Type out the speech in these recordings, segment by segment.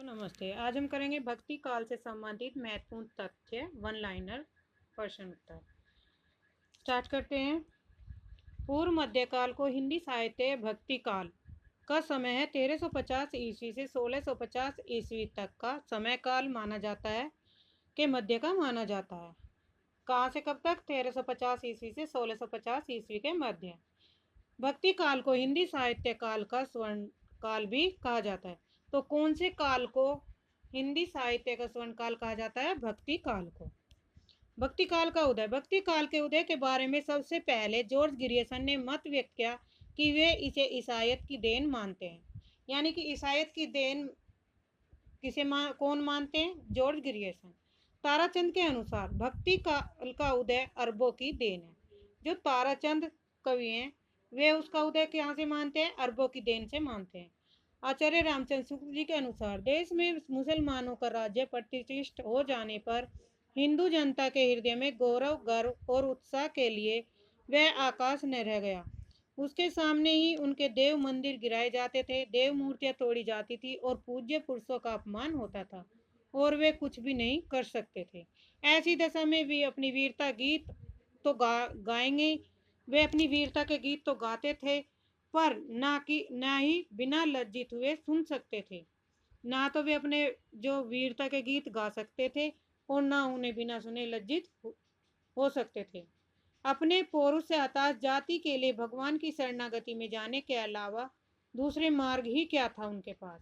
नमस्ते। आज हम करेंगे भक्ति काल से संबंधित महत्वपूर्ण तथ्य वन लाइनर प्रश्न उत्तर। स्टार्ट करते हैं। पूर्व मध्यकाल को हिंदी साहित्य भक्ति काल का समय है 1350 ईस्वी से 1650 ईस्वी तक का समय काल माना जाता है के मध्य का माना जाता है। कहाँ से कब तक? 1350 ईस्वी से 1650 ईस्वी के मध्य। भक्ति काल को हिंदी साहित्य काल का स्वर्ण काल भी कहा जाता है। तो कौन से काल को हिंदी साहित्य का स्वर्ण काल कहा जाता है? भक्ति काल को। भक्ति काल का उदय। भक्ति काल के उदय के बारे में सबसे पहले जॉर्ज ग्रियर्सन ने मत व्यक्त किया कि वे इसे ईसाईयत की देन मानते हैं। यानी कि ईसाईयत की देन किसे कौन मानते हैं? George Grierson. ताराचंद के अनुसार भक्ति काल का उदय अरबों की देन है। जो ताराचंद कवि हैं वे उसका उदय कहाँ से मानते हैं? अरबों की देन से मानते हैं। आचार्य रामचंद्र शुक्ल जी के अनुसार देश में मुसलमानों का राज्य प्रतिष्ठित हो जाने पर हिंदू जनता के हृदय में गौरव, गर्व और उत्साह के लिए वह आकाश न रह गया। उसके सामने ही उनके देव मंदिर गिराए जाते थे, देव मूर्तियां तोड़ी जाती थी और पूज्य पुरुषों का अपमान होता था और वे कुछ भी नहीं कर सकते थे। ऐसी दशा में वे अपनी वीरता गीत तो गाएंगे। वे अपनी वीरता के गीत तो गाते थे पर ना ही बिना लज्जित हुए सुन सकते थे। ना तो वे अपने जो वीरता के गीत गा सकते थे और ना उन्हें बिना सुने लज्जित हो सकते थे। अपने पौरुष से हताश जाति के लिए भगवान की शरणागति में जाने के अलावा दूसरे मार्ग ही क्या था उनके पास।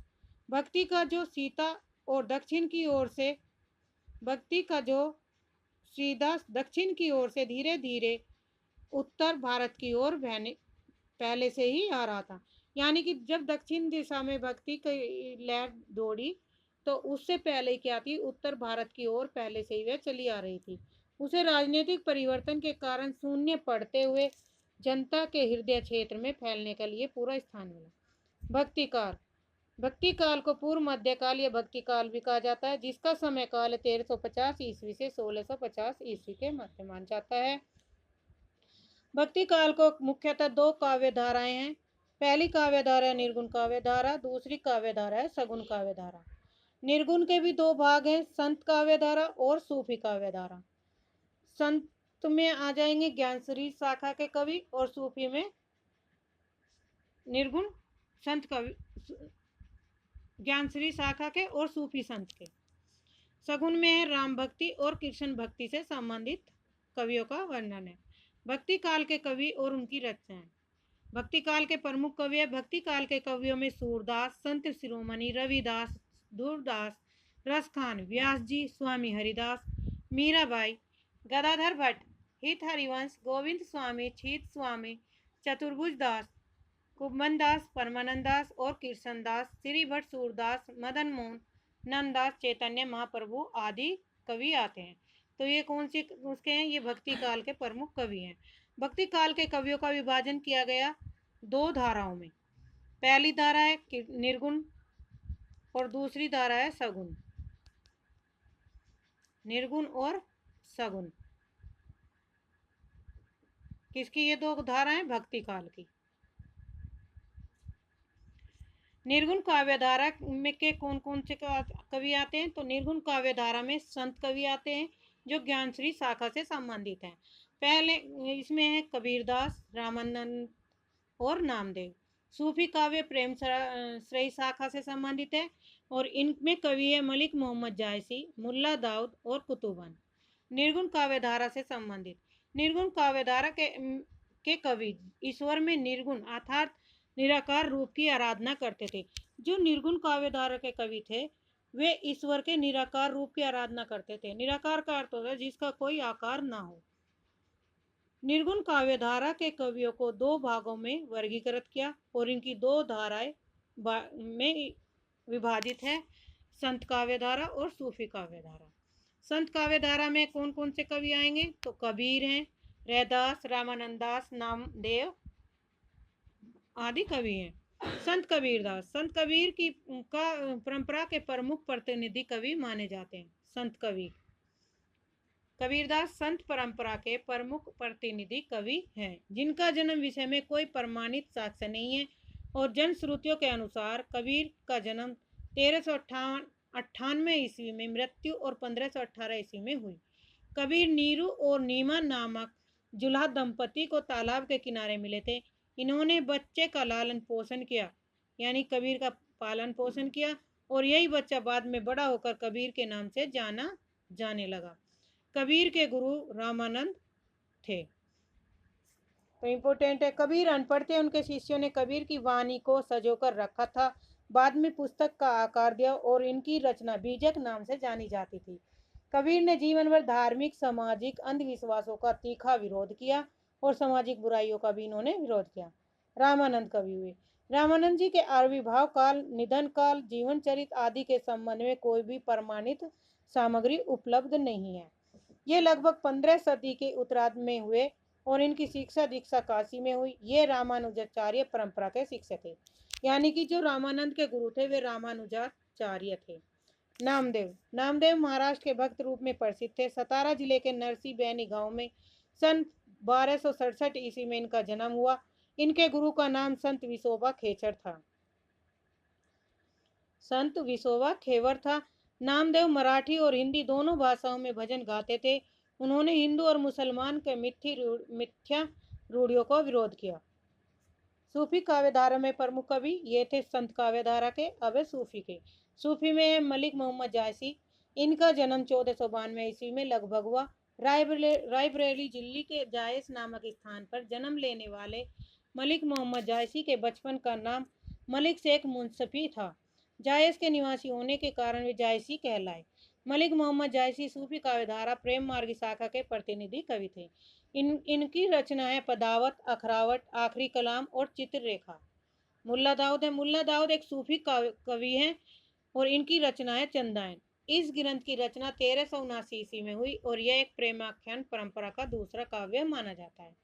भक्ति का जो सीता और दक्षिण की ओर से भक्ति का जो सीधा दक्षिण की ओर से धीरे धीरे उत्तर भारत की ओर बहने पहले से ही आ रहा था। यानी कि जब दक्षिण दिशा में भक्ति की लहर दौड़ी तो उससे पहले क्या थी? उत्तर भारत की ओर पहले से ही वह चली आ रही थी। उसे राजनीतिक परिवर्तन के कारण शून्य पड़ते हुए जनता के हृदय क्षेत्र में फैलने के लिए पूरा स्थान मिला। भक्ति काल। भक्ति काल को पूर्व मध्यकाल या भक्ति काल भी कहा जाता है, जिसका समय काल 1350 ईस्वी से 1650 ईस्वी के मध्य माना जाता है। भक्ति काल को मुख्यतः दो काव्य धाराएं हैं। पहली काव्य धारा निर्गुण काव्य धारा, दूसरी काव्य धारा है सगुण काव्य धारा। निर्गुण के भी दो भाग हैं, संत काव्य धारा और सूफी काव्य धारा। संत में आ जाएंगे ज्ञानश्री शाखा के कवि और सूफी में निर्गुण संत कवि, ज्ञानश्री शाखा के और सूफी संत के। सगुन में है राम भक्ति और कृष्ण भक्ति से संबंधित कवियों का वर्णन है। भक्ति काल के कवि और उनकी रचनाएं। भक्ति काल के प्रमुख कवि है। भक्ति काल के कवियों में सूरदास, संत शिरोमणि, रविदास, दूरदास, रसखान, व्यास जी, स्वामी हरिदास, मीराबाई, गदाधर भट्ट, हित हरिवंश, गोविंद स्वामी, छीत स्वामी, चतुर्भुज दास, कुबन दास, परमानंद दास और कृष्ण दास, श्री भट्ट, सूरदास, मदन मोहन, नंददास, चैतन्य महाप्रभु आदि कवि आते हैं। तो ये कौन से उसके हैं? ये भक्ति काल के प्रमुख कवि हैं। भक्ति काल के कवियों का विभाजन किया गया दो धाराओं में। पहली धारा है निर्गुण और दूसरी धारा है सगुण। निर्गुण और सगुण किसकी ये दो धाराएं? भक्ति काल की। निर्गुण काव्य धारा में के कौन कौन से कवि आते हैं? तो निर्गुण काव्य धारा में संत कवि आते हैं जो ज्ञानश्री शाखा से संबंधित हैं। पहले इसमें है कबीरदास, रामानंद और नामदेव। सूफी काव्य प्रेम श्रेय शाखा से संबंधित है और इनमें कवि है मलिक मोहम्मद जायसी, मुल्ला दाऊद और कुतुबन। निर्गुण काव्य धारा से संबंधित। निर्गुण काव्य धारा के कवि ईश्वर में निर्गुण अर्थात निराकार रूप की आराधना करते थे। जो निर्गुण काव्य धारा के कवि थे वे ईश्वर के निराकार रूप की आराधना करते थे। निराकार का अर्थ होता है जिसका कोई आकार ना हो। निर्गुण काव्य धारा के कवियों को दो भागों में वर्गीकृत किया और इनकी दो धाराएं में विभाजित है, संत काव्य धारा और सूफी काव्य धारा। संत काव्य धारा में कौन कौन से कवि आएंगे? तो कबीर हैं, रैदास, रामानंद दास, नामदेव आदि कवि हैं। संत कबीरदास। संत कबीर की का परंपरा के प्रमुख प्रतिनिधि कवि माने जाते हैं। संत कबीर कबीरदास संत परंपरा के प्रमुख प्रतिनिधि कवि हैं, जिनका जन्म विषय में कोई प्रमाणित साक्ष्य नहीं है और जन श्रुतियों के अनुसार कबीर का जन्म 1398 ईस्वी में मृत्यु और 1518 ईस्वी में हुई। कबीर नीरू और नीमा नामक जुल्हा दंपति को तालाब के किनारे मिले थे। इन्होंने बच्चे का लालन पोषण किया, यानी कबीर का पालन पोषण किया, और यही बच्चा बाद में बड़ा होकर कबीर के नाम से जाना जाने लगा। कबीर के गुरु रामानंद थे। तो इम्पोर्टेंट है, कबीर अनपढ़ थे। उनके शिष्यों ने कबीर की वाणी को सजोकर रखा था, बाद में पुस्तक का आकार दिया और इनकी रचना बीजक नाम से जानी जाती थी। कबीर ने जीवन भर धार्मिक, सामाजिक अंधविश्वासों का तीखा विरोध किया और सामाजिक बुराइयों का भी इन्होंने विरोध किया। रामानंद कवि हुए। रामानंद जी के आविर्भाव काल, निधन काल, जीवन चरित्र आदि के संबंध में कोई भी प्रमाणित सामग्री उपलब्ध नहीं है। ये लगभग 15 सदी के उत्तरार्ध में हुए और इनकी शिक्षा दीक्षा काशी में हुई। ये रामानुजाचार्य परंपरा के शिक्षक थे, यानी कि जो रामानंद के गुरु थे वे रामानुजाचार्य थे। नामदेव महाराष्ट्र के भक्त रूप में प्रसिद्ध थे। सतारा जिले के नरसी बैनी गांव में सन 1267 ईस्वी में इनका जन्म हुआ। इनके गुरु का नाम संत विसोबा खेचर था, संत विसोबा खेवर था। नामदेव मराठी और हिंदी दोनों भाषाओं में भजन गाते थे। उन्होंने हिंदू और मुसलमान के मिथ्या रूढ़ियों को विरोध किया। सूफी काव्यधारा में प्रमुख कवि ये थे संत काव्यधारा के, अब सूफी के। सूफी में मलिक मोहम्मद जायसी। इनका जन्म 1492 ईस्वी में लगभग हुआ। रायबरेली दिल्ली के जायस नामक स्थान पर जन्म लेने वाले मलिक मोहम्मद जायसी के बचपन का नाम मलिक शेख मुंसफी था। जायस के निवासी होने के कारण वे जायसी कहलाए। मलिक मोहम्मद जायसी सूफी काव्यधारा प्रेम मार्गी शाखा के प्रतिनिधि कवि थे। इनकी रचना है पदावत, अखरावट, आखिरी कलाम और चित्ररेखा। मुल्ला दाऊद एक सूफी कवि हैं और इनकी रचना है चंदायन। इस ग्रंथ की रचना 1379 ईस्वी में हुई और यह एक प्रेमाख्यान परंपरा का दूसरा काव्य माना जाता है।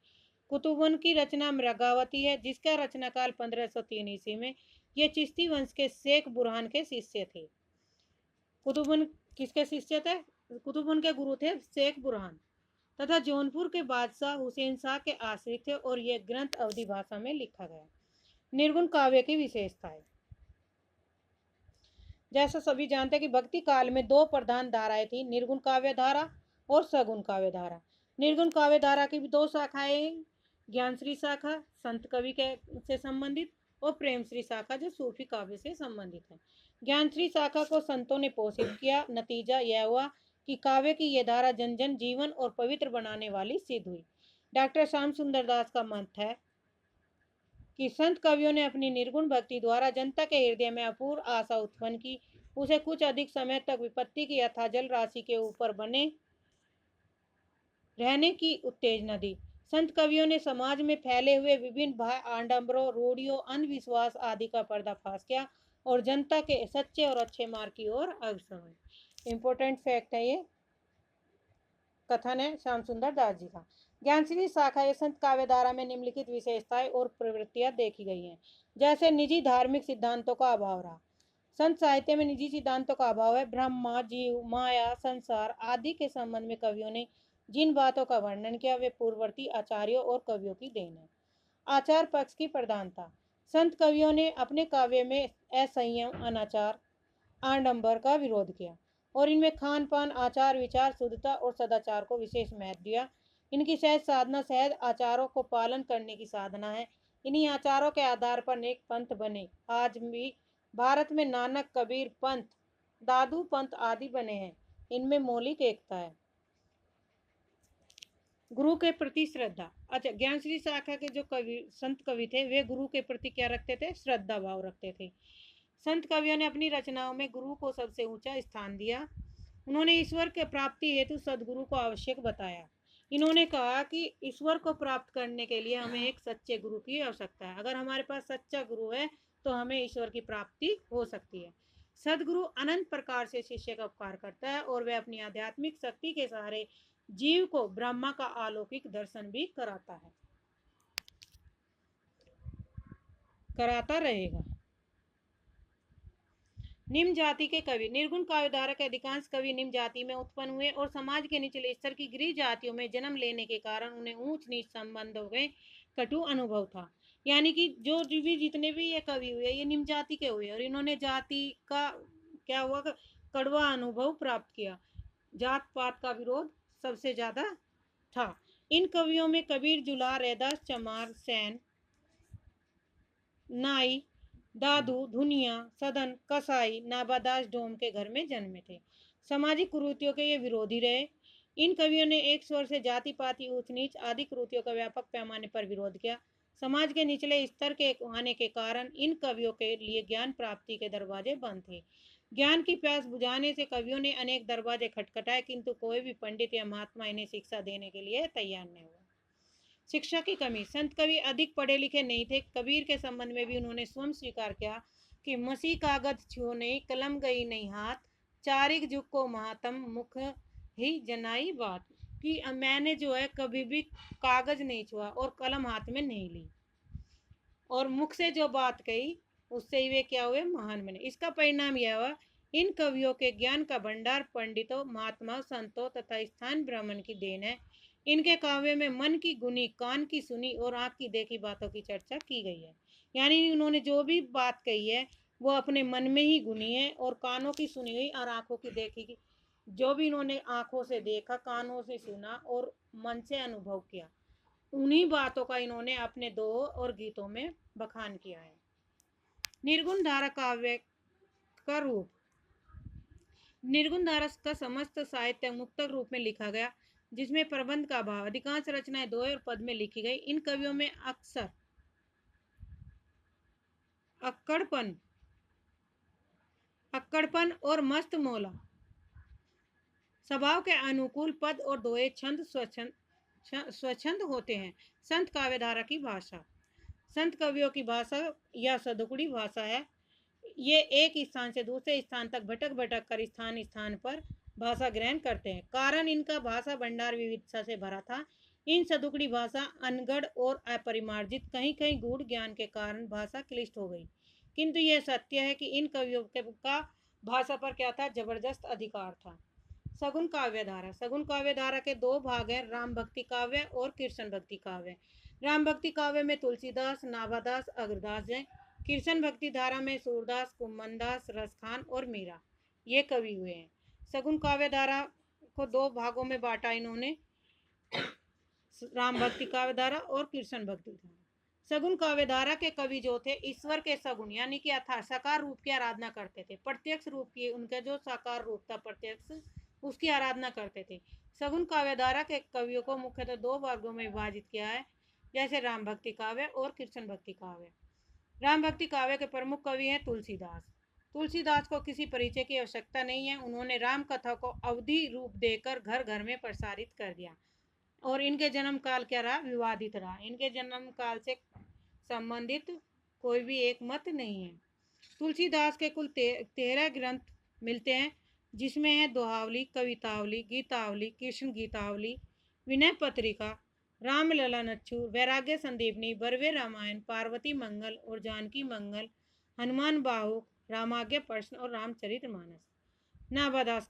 कुतुबन की रचना मृगावती है, जिसका रचना काल 1503 ईस्वी में। ये चिश्ती वंश के शेख बुरहान के शिष्य थे। कुतुबन किसके शिष्य थे? कुतुबन के गुरु थे शेख बुरहान तथा जौनपुर के बादशाह हुसैन शाह के आश्रित थे और यह ग्रंथ अवधी भाषा में लिखा गया। निर्गुण काव्य की विशेषताएं। जैसा सभी जानते हैं कि भक्ति काल में दो प्रधान धाराएं थी, निर्गुण काव्य धारा और सगुण काव्य धारा। निर्गुण काव्य धारा की भी दो शाखाएं, ज्ञानश्री शाखा संत कवि के से संबंधित और प्रेमश्री शाखा जो सूफी काव्य से संबंधित है। ज्ञानश्री शाखा को संतों ने पोषित किया। नतीजा यह हुआ कि काव्य की यह धारा जन जन जीवन और पवित्र बनाने वाली सिद्ध हुई। डॉक्टर श्याम सुंदर दास का मत है कि संत कवियों ने अपनी निर्गुण भक्ति द्वारा जनता के हृदय में अपूर्व आशा उत्पन्न की, उसे कुछ अधिक समय तक विपत्ति की अथाह जल राशि के ऊपर बने रहने की उत्तेजना दी। संत कवियों ने समाज में फैले हुए विभिन्न आडंबरों, रूढ़ियों, अंधविश्वास आदि का पर्दाफाश किया और जनता के सच्चे और अच्छे मार्ग की ओर अग्रसर। इंपॉर्टेंट फैक्ट है, ये कथन है श्याम सुंदर दास जी का। ज्ञानश्री शाखा ये संत काव्यधारा में निम्नलिखित विशेषताएं और प्रवृत्तियां देखी गई हैं। जैसे निजी धार्मिक सिद्धांतों का अभाव रहा। संत साहित्य में निजी सिद्धांतों का अभाव है। ब्रह्मा, जीव, माया, संसार आदि के संबंध में कवियों ने जिन बातों का वर्णन किया वे पूर्ववर्ती आचार्यों और कवियों की देन है। आचार पक्ष की प्रधानता। संत कवियों ने अपने काव्य में असंयम, अनाचार, आडंबर का विरोध किया और इनमें खान पान, आचार विचार, शुद्धता और सदाचार को विशेष महत्व दिया। इनकी सहज साधना सहज आचारों को पालन करने की साधना है। इन्हीं आचारों के आधार पर अनेक पंथ बने। आज भी भारत में नानक, कबीर पंथ, दादू पंथ आदि बने हैं। इनमें मौलिक एकता है। गुरु के प्रति श्रद्धा। अच्छा, ज्ञानश्री शाखा के जो संत कवि थे वे गुरु के प्रति क्या रखते थे? श्रद्धा भाव रखते थे। संत कवियों ने अपनी रचनाओं में गुरु को सबसे ऊंचा स्थान दिया। उन्होंने ईश्वर के प्राप्ति हेतु सदगुरु को आवश्यक बताया। इन्होंने कहा कि ईश्वर को प्राप्त करने के लिए हमें एक सच्चे गुरु की आवश्यकता है। अगर हमारे पास सच्चा गुरु है तो हमें ईश्वर की प्राप्ति हो सकती है। सदगुरु अनंत प्रकार से शिष्य का उपकार करता है और वह अपनी आध्यात्मिक शक्ति के सहारे जीव को ब्रह्मा का अलौकिक दर्शन भी कराता रहेगा। निम्न जाति के कवि। निर्गुण काव्यधारा के अधिकांश कवि निम्न जाति में उत्पन्न हुए और समाज के निचले स्तर की गृह जातियों में जन्म लेने के कारण उन्हें ऊंच नीच संबंधों में कटु अनुभव था। यानी कि जो भी जितने भी ये कवि हुए ये निम्न जाति के हुए और इन्होंने जाति का क्या हुआ, कड़वा अनुभव प्राप्त किया। जात पात का विरोध सबसे ज्यादा था। इन कवियों में कबीर, जुला, रैदास, चमार, सैन, नाई, दादू, धुनिया, सदन, कसाई, नाबादास डोम के घर में जन्मे थे। सामाजिक कुरीतियों के ये विरोधी रहे। इन कवियों ने एक स्वर से जाति पाति ऊंच नीच आदि कुरीतियों का व्यापक पैमाने पर विरोध किया। समाज के निचले स्तर के आने के कारण इन कवियों के लिए ज्ञान प्राप्ति के दरवाजे बंद थे। ज्ञान की प्यास बुझाने से कवियों ने अनेक दरवाजे खटखटाए, किंतु कोई भी पंडित या महात्मा इन्हें शिक्षा देने के लिए तैयार नहीं हुआ। शिक्षा की कमी। संत कवि अधिक पढ़े लिखे नहीं थे। कबीर के संबंध में भी उन्होंने स्वयं स्वीकार किया कि मसी कागज छुओ नहीं, कलम गई नहीं हाथ, चारिक जुग को महात्म मुख ही जनाई बात। कि मैंने जो है कभी भी कागज नहीं छुआ और कलम हाथ में नहीं ली और मुख से जो बात कही उससे ही वे क्या हुए, महान बने। इसका परिणाम यह हुआ, इन कवियों के ज्ञान का भंडार पंडितों, महात्माओं, संतों तथा स्थान ब्राह्मण की देन है। इनके काव्य में मन की गुनी, कान की सुनी और आंख की देखी बातों की चर्चा की गई है। यानी उन्होंने जो भी बात कही है वो अपने मन में ही गुनी है और कानों की सुनी हुई और आंखों की देखी की, जो भी इन्होंने आंखों से देखा, कानों से सुना और मन से अनुभव किया, उन्हीं बातों का इन्होंने अपने दोहों और गीतों में बखान किया है। निर्गुण धारा काव्य का रूप। निर्गुण धारा का समस्त साहित्य मुक्तक रूप में लिखा गया, जिसमें प्रबंध का भाव। अधिकांश रचनाएं दोहे और पद में लिखी गई। इन कवियों में अक्सर अक्कड़पन अक्कड़पन और मस्त मौला स्वभाव के अनुकूल पद और दोहे छंद स्वच्छंद होते हैं। संत काव्यधारा की भाषा। संत कवियों की भाषा या सदुकड़ी भाषा है। ये एक स्थान से दूसरे स्थान तक भटक भटक कर स्थान स्थान पर भाषा ग्रहण करते हैं। कारण इनका भाषा भंडार विविधता से भरा था। इन सदुकड़ी भाषा अनगढ़ और अपरिमार्जित, कहीं कहीं गूढ़ ज्ञान के कारण भाषा क्लिष्ट हो गई। किंतु यह सत्य है कि इन कवियों का भाषा पर क्या था, जबरदस्त अधिकार था। सगुन काव्यधारा। सगुन काव्यधारा के दो भाग हैं, राम भक्ति काव्य और कृष्ण भक्ति काव्य। राम भक्ति काव्य में तुलसीदास, नाभादास, अग्रदास हैं। कृष्ण भक्ति धारा में सूरदास, कुम्मनदास, रसखान और मीरा ये कवि हुए हैं। सगुन काव्य धारा को दो भागों में बांटा इन्होंने, राम भक्ति काव्य धारा और कृष्ण भक्ति धारा। सगुन काव्य धारा के कवि जो थे, ईश्वर के सगुन यानी कि अथा साकार रूप की आराधना करते थे। प्रत्यक्ष रूप की उनका जो साकार रूप था प्रत्यक्ष, उसकी आराधना करते थे। सगुन काव्य धारा के कवियों को मुख्यतः दो वर्गों में विभाजित किया है, जैसे राम भक्ति काव्य और कृष्ण भक्ति काव्य। राम भक्ति काव्य के प्रमुख कवि हैं तुलसीदास। तुलसीदास को किसी परिचय की आवश्यकता नहीं है। उन्होंने राम कथा को अवधि रूप देकर घर घर में प्रसारित कर दिया और इनके जन्म काल क्या रहा, विवादित रहा। इनके जन्म काल से संबंधित कोई भी एक मत नहीं है। तुलसीदास के कुल 13 ग्रंथ मिलते हैं, जिसमें है दोहावली, कवितावली, गीतावली, कृष्ण गीतावली, विनय पत्रिका, रामलला नच्छू, वैराग्य संदीपनी, बरवे रामायण, पार्वती मंगल और जानकी मंगल, हनुमान बाहुक, रामाज्ञ प्रश्न और रामचरितमानस। नाभादास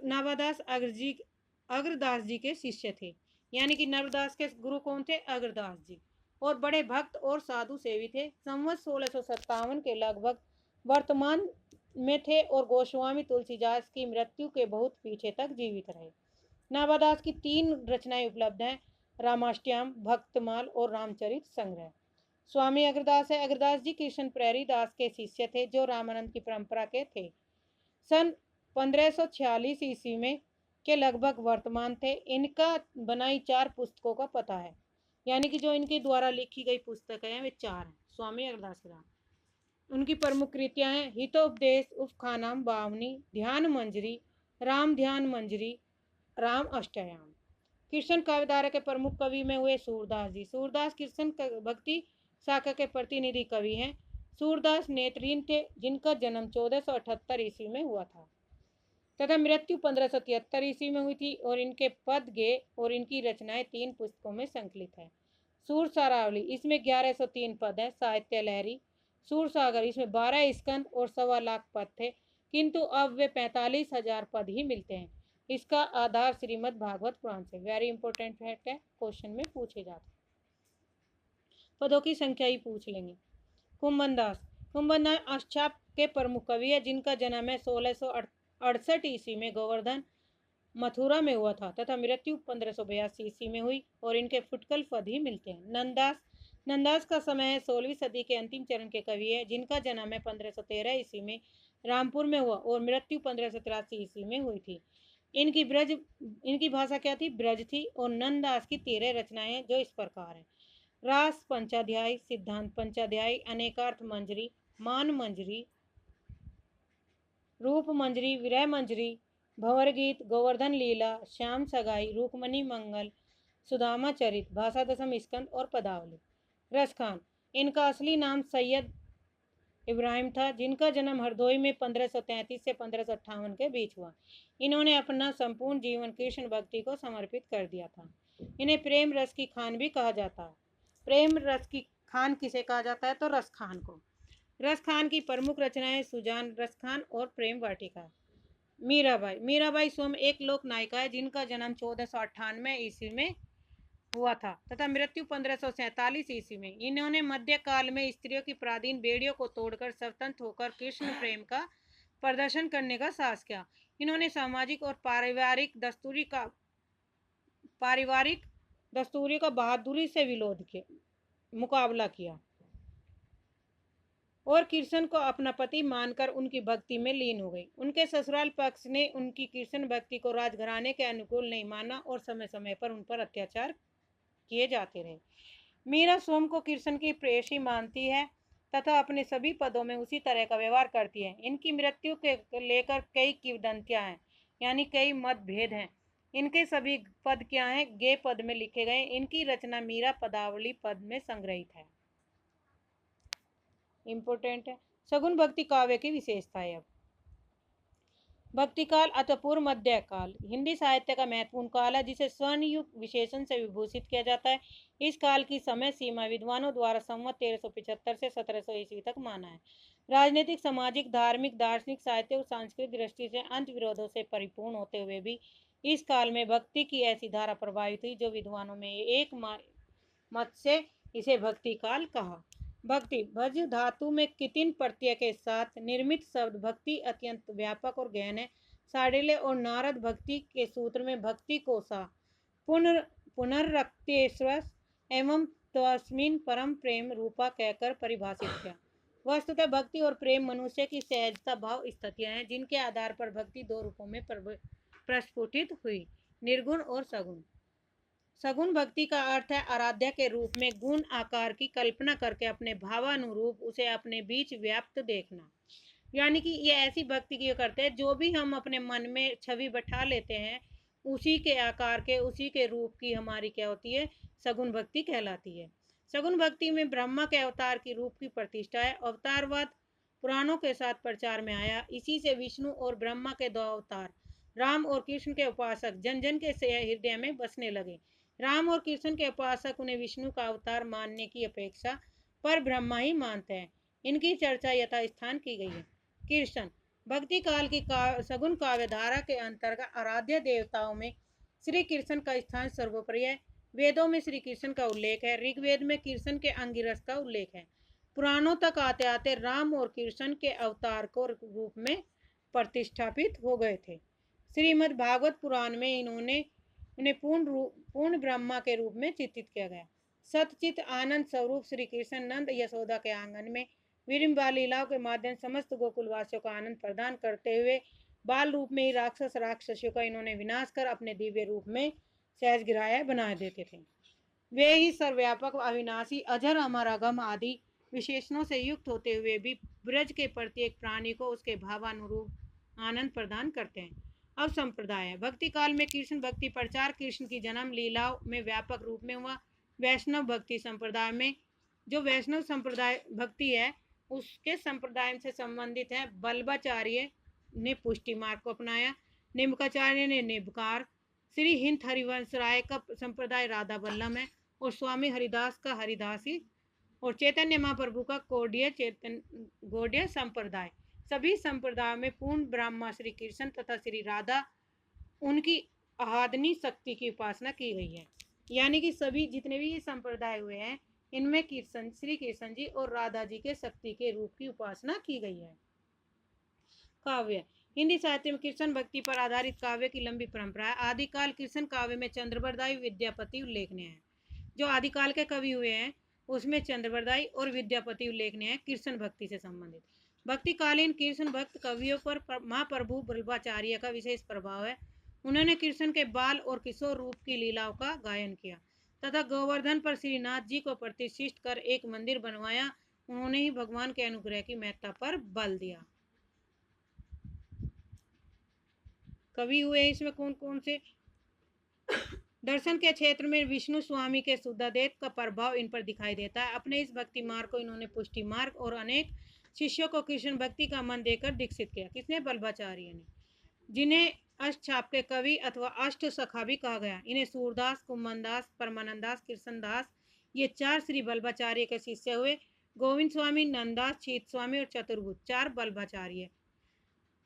नाभादास अग्रदास जी के शिष्य थे। यानी कि नवदास के गुरु कौन थे, अग्रदास जी, और बड़े भक्त और साधु सेवी थे। संवत 1657 के लगभग वर्तमान में थे और गोस्वामी तुलसीदास की मृत्यु के बहुत पीछे तक जीवित रहे। नाभादास की 3 रचनाएं उपलब्ध हैं, रामाष्टयम, भक्तमाल और रामचरित संग्रह। स्वामी अग्रदास है। अग्रदास जी कृष्ण प्रेरी दास के शिष्य थे, जो रामानंद की परंपरा के थे। सन 1546 ईस्वी में के लगभग वर्तमान थे। इनका बनाई 4 पुस्तकों का पता है, यानी कि जो इनके द्वारा लिखी गई पुस्तक है वे 4 हैं स्वामी अग्रदास के। उनकी प्रमुख कृतियां हैं हितोपदेश, उपखानम, बावनी, ध्यान मंजरी, राम ध्यान मंजरी, राम अष्टयाम। कृष्ण काव्यधारा के प्रमुख कवि में हुए सूरदास जी। सूरदास कृष्ण भक्ति शाखा के प्रतिनिधि कवि हैं। सूरदास नेत्रहीन थे, जिनका जन्म 1478 ईस्वी में हुआ था तथा मृत्यु 1573 ईस्वी में हुई थी, और इनके पद गे और इनकी रचनाएं 3 पुस्तकों में संकलित है। सूर सारावली, इसमें 1103 पद है। साहित्य लहरी। सूर सागर, इसमें 12 स्कंद और 1.25 लाख पद थे, किंतु अब वे 45,000 पद ही मिलते हैं। इसका आधार श्रीमद् भागवत पुराण से। वेरी इंपॉर्टेंट फैक्ट है, क्वेश्चन में पूछे जाते हैं। पदों की संख्या ही पूछ लेंगे। कुंभनदास। कुंभनदास अष्टाप के प्रमुख कवि है, जिनका जन्म है 1668 ईस्वी में गोवर्धन मथुरा में हुआ था तथा मृत्यु 1582 ईस्वी में हुई, और इनके फुटकल पद ही मिलते हैं। नंददास। नंददास का समय है 16वीं सदी के अंतिम चरण के कवि है, जिनका जन्म है 1513 ईस्वी में रामपुर में हुआ और मृत्यु 1583 ईस्वी में हुई थी। इनकी भाषा क्या थी? ब्रज थी। और नंददास की 13 रचनाएं हैं, जो इस प्रकार है। रास पंचाध्याय, सिद्धांत पंचाध्याय, अनेकार्थ मंजरी, मान मंजरी, रूप मंजरी, विरह मंजरी, भंवर गीत, गोवर्धन लीला, श्याम सगाई, रूकमणि मंगल, सुदामा चरित, भाषा दशम स्कंद और पदावली। रसखान। इनका असली नाम सैयद इब्राहिम था, जिनका जन्म हरदोई में 1533 से 1558 के बीच हुआ। इन्होंने अपना संपूर्ण जीवन कृष्ण भक्ति को समर्पित कर दिया था। इन्हें प्रेम रस की खान भी कहा जाता है। प्रेम रस की खान किसे कहा जाता है? तो रसखान को। रसखान की प्रमुख रचनाएं सुजान रसखान और प्रेम वाटिका। मीराबाई। मीराबाई स्वयं एक लोक नायिका है, जिनका जन्म 1498 ईस्वी में हुआ था तथा मृत्यु 1547 ईस्वी में। इन्होंने मध्यकाल में स्त्रियों की प्राचीन बेड़ियों को तोड़कर स्वतंत्र होकर कृष्ण प्रेम का प्रदर्शन करने का साहस किया। इन्होंने सामाजिक और पारिवारिक दस्तूरी का बहादुरी से मुकाबला किया और कृष्ण को अपना पति मानकर उनकी भक्ति में लीन हो गई। उनके ससुराल पक्ष ने उनकी कृष्ण भक्ति को राजघराने के अनुकूल नहीं माना और समय समय पर उन पर अत्याचार किए जाते रहे। मीरा स्वयं को कृष्ण की प्रेयसी मानती है तथा अपने सभी पदों में उसी तरह का व्यवहार करती है। इनकी मृत्यु के लेकर कई किंवदंतियां हैं, यानी कई मतभेद हैं। इनके सभी पद क्या हैं? गे पद में लिखे गए। इनकी रचना मीरा पदावली पद में संग्रहित है। इंपोर्टेंट है। सगुन भक्ति काव्य की विशेषता है। अब भक्ति काल अथवा पूर्व मध्य काल हिंदी साहित्य का महत्वपूर्ण काल है, जिसे स्वर्ण युग विशेषण से विभूषित किया जाता है। इस काल की समय सीमा विद्वानों द्वारा संवत 1375 से 1700 ईस्वी तक माना है। राजनीतिक, सामाजिक, धार्मिक, दार्शनिक, साहित्य और सांस्कृतिक दृष्टि से अंत विरोधों से परिपूर्ण होते हुए भी इस काल में भक्ति की ऐसी धारा प्रभावित हुई, जो विद्वानों में एक मत से इसे भक्ति काल कहा। भक्ति भज धातु में कितिन प्रत्यय के साथ निर्मित शब्द भक्ति अत्यंत व्यापक और गहन है। साडिल्य और नारद भक्ति के सूत्र में भक्ति को सा पुनर्रक्तेश्वर एवं तस्मिन परम प्रेम रूपा कहकर परिभाषित किया। वस्तुतः भक्ति और प्रेम मनुष्य की सहजता भाव स्थितियां हैं, जिनके आधार पर भक्ति दो रूपों में प्रस्फुटित हुई, निर्गुण और सगुण। सगुण भक्ति का अर्थ है आराध्या के रूप में गुण आकार की कल्पना करके अपने भावानुरूप उसे अपने बीच व्याप्त देखना। यानी कि ये ऐसी भक्ति की करते हैं जो भी हम अपने मन में छवि बैठा लेते हैं, उसी के आकार के, उसी के रूप की हमारी क्या होती है? सगुण भक्ति कहलाती है। सगुण भक्ति में ब्रह्मा के अवतार की रूप की प्रतिष्ठा है। अवतारवाद पुराणों के साथ प्रचार में आया। इसी से विष्णु और ब्रह्मा के दो अवतार राम और कृष्ण के उपासक जन जन के हृदय में बसने लगे। राम और कृष्ण के उपासक उन्हें विष्णु का अवतार मानने की अपेक्षा पर ब्रह्मा ही मानते हैं। इनकी चर्चा यथास्थान की गई है। कृष्ण भक्ति काल की सगुण काव्य धारा के अंतर्गत आराध्य देवताओं में श्री कृष्ण का स्थान सर्वोपरि है। वेदों में श्री कृष्ण का उल्लेख है। ऋग्वेद में कृष्ण के अंगिरस का उल्लेख है। पुराणों तक आते आते राम और कृष्ण के अवतार को रूप में प्रतिष्ठापित हो गए थे। श्रीमद् भागवत पुराण में उन्हें पूर्ण ब्रह्मा के रूप में चित्रित किया गया। सतचित आनंद स्वरूप श्री कृष्ण नंद यशोदा के आंगन में विभिन्न बाल लीलाओं के माध्यम समस्त गोकुलवासियों को आनंद प्रदान करते हुए बाल रूप में ही राक्षसियों का इन्होंने विनाश कर अपने दिव्य रूप में सहज गिराया बना देते थे। वे ही सर्वव्यापक, अविनाशी, अजर, अमर, अगम आदि विशेषणों से युक्त होते हुए भी ब्रज के प्रत्येक प्राणी को उसके भावानुरूप आनंद प्रदान करते हैं। अब संप्रदाय भक्ति काल में कृष्ण भक्ति प्रचार कृष्ण की जन्म लीलाओं में व्यापक रूप में हुआ। वैष्णव भक्ति संप्रदाय में जो वैष्णव संप्रदाय भक्ति है, उसके संप्रदाय से संबंधित है। बल्बाचार्य ने पुष्टि मार्ग को अपनाया, निम्बकाचार्य ने निम्बकार, श्री हिंद हरिवंश राय का संप्रदाय राधा वल्लभ है और स्वामी हरिदास का हरिदासी और चैतन्य महाप्रभु का गौड़ीय संप्रदाय। सभी संप्रदायों में पूर्ण ब्रह्मा श्री कृष्ण तथा श्री राधा उनकी आहादनी शक्ति की उपासना की गई है। यानी कि सभी जितने भी ये संप्रदाय हुए हैं, इनमें कृष्ण, श्री कृष्ण जी और राधा जी के शक्ति के रूप की उपासना की गई है। काव्य। हिंदी साहित्य में कृष्ण भक्ति पर आधारित काव्य की लंबी परंपरा है। आदिकाल कृष्ण काव्य में चंद्रबरदाई, विद्यापति उल्लेखनीय है। जो आदिकाल के कवि हुए हैं उसमें चंद्रबरदाई और विद्यापति उल्लेखनीय है कृष्ण भक्ति से संबंधित। भक्तिकालीन कृष्ण भक्त कवियों पर महाप्रभु वल्लभाचार्य का विशेष प्रभाव है। उन्होंने कृष्ण के बाल और किशोर रूप की लीलाओं का गायन किया तथा गोवर्धन पर श्रीनाथ जी को प्रतिष्ठित कर एक मंदिर बनवाया। उन्होंने ही भगवान के अनुग्रह की महत्ता पर बल दिया। कवि हुए इसमें कौन कौन से? दर्शन के क्षेत्र में विष्णु स्वामी के शुद्धादेव का प्रभाव इन पर दिखाई देता है। अपने इस भक्ति मार्ग को इन्होंने पुष्टि मार्ग और अनेक शिष्यों को कृष्ण भक्ति का मन देकर दीक्षित किया। किसने? वल्लभाचार्य ने, जिन्हें अष्टछाप के कवि अथवा अष्ट सखा भी कहा गया। इन्हें सूरदास, कुम्भनदास, परमानंदास, कृष्णदास ये चार श्री वल्लभाचार्य के शिष्य हुए। गोविंद स्वामी, नंदास, शीत स्वामी और चतुर्भुज चार